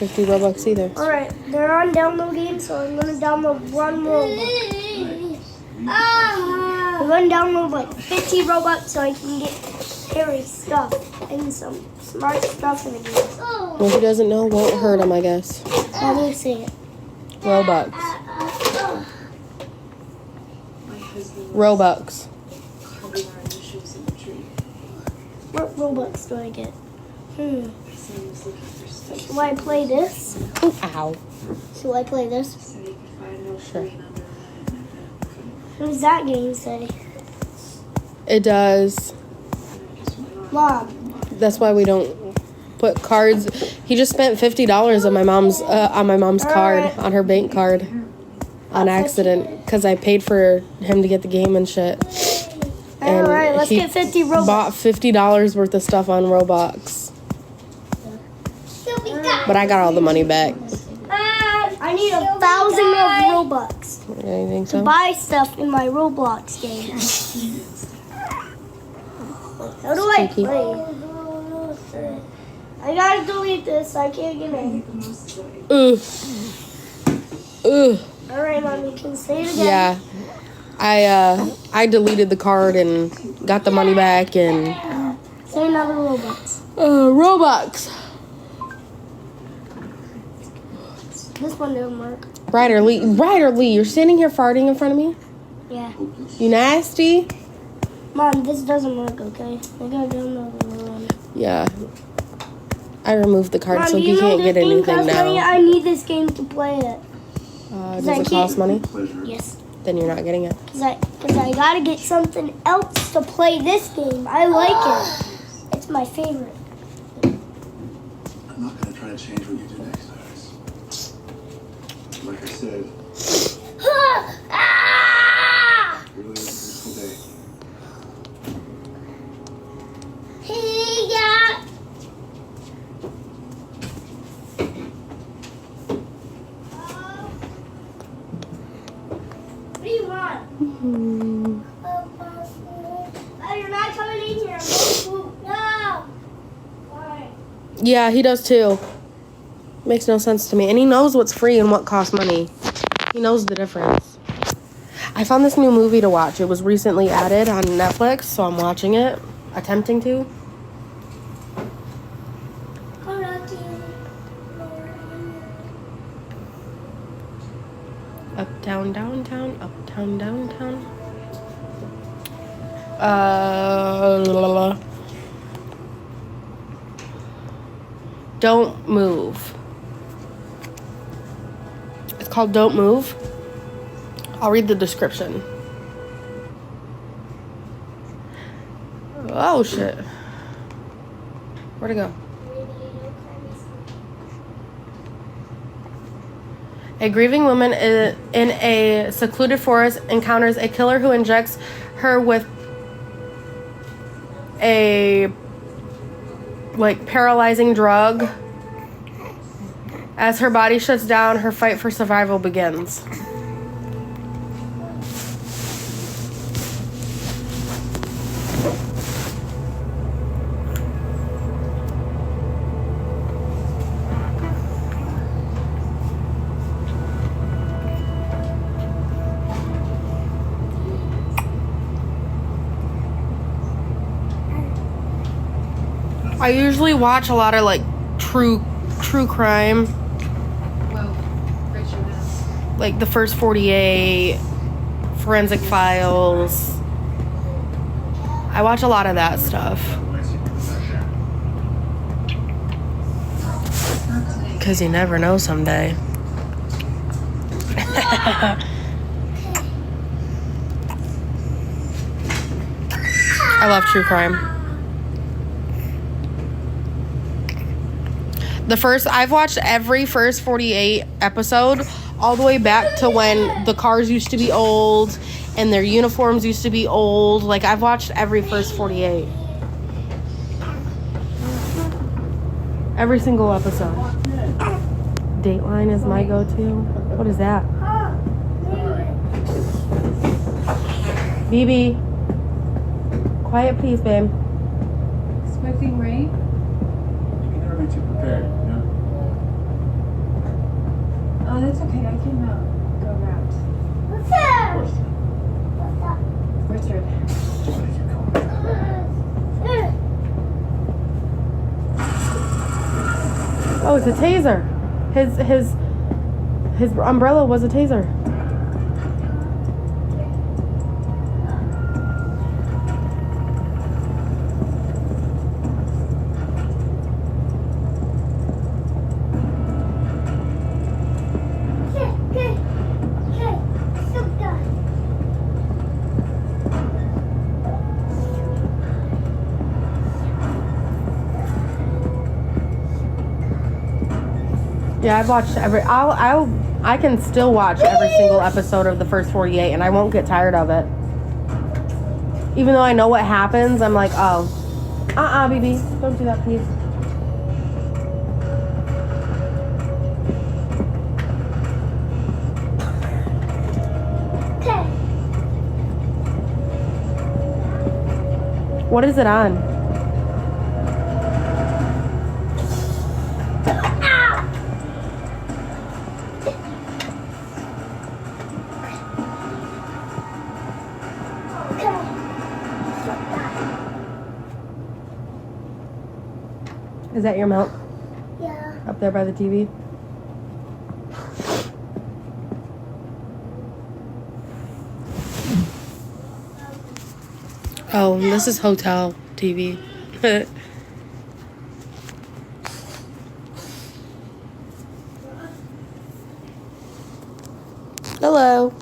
50 Robux either. Alright, they're on download games, so I'm gonna download one more Robux. I'm gonna download like 50 Robux so I can get scary stuff and some smart stuff in the game. Well, who doesn't know won't hurt him, I guess. Let me see it. Robux. Robux. What Robux do I get? Should I play this? Ow. Should I play this? Sure. What does that game say? It does. Mom. That's why we don't put cards. He just spent $50 on my mom's card, on her bank card, on accident, because I paid for him to get the game and shit. And Alright, let's get 50 Robux. Bought $50 worth of stuff on Roblox. But I got all the money back. I need 1,000 of Robux You think to so? buy stuff in my Roblox game. How do I Stinky. play? I gotta delete this. I can't get in. Alright, Mom, you can say it again. Yeah. I deleted the card and got the money back and Say another Robux. Robux. This one didn't work. Ryder Lee, you're standing here farting in front of me? Yeah. You nasty? Mom, this doesn't work, okay? I gotta download another one. Yeah. I removed the card Mom, so do he you know can't this get game anything costs money? now. I need this game to play it. Does it cost money? Yes. Then you're not getting it. Cause I gotta get something else to play this game. I like it. It's my favorite. I'm not gonna try to change what you do next, Iris. Like I said, really was a beautiful day. What do you want? Oh, you're not coming in here. I'm going to No. Why? Yeah, he does too. Makes no sense to me. And he knows what's free and what costs money. He knows the difference. I found this new movie to watch. It was recently added on Netflix, so I'm watching it. Attempting to. Uptown, downtown, uptown, downtown. Don't Move. It's called Don't Move. I'll read the description. Oh shit. Where'd it go? A grieving woman in a secluded forest encounters a killer who injects her with a paralyzing drug. As her body shuts down, her fight for survival begins. I usually watch a lot of true crime. Well, Rachel has. Like The First 48, Forensic Files. I watch a lot of that stuff. Because you never know someday. I love true crime. I've watched every First 48 episode all the way back to when the cars used to be old and their uniforms used to be old. I've watched every First 48. Every single episode. Dateline is my go-to. What is that? BB. Quiet, please, babe. Expecting rain? You can never be too prepared, you know? Oh, it's a taser. His umbrella was a taser. Yeah, I've watched I can still watch every single episode of the first 48 and I won't get tired of it. Even though I know what happens, I'm like, oh. BB. Don't do that, please. Okay. What is it on? Is that your milk? Yeah. Up there by the TV? Oh, this is hotel TV. Hello.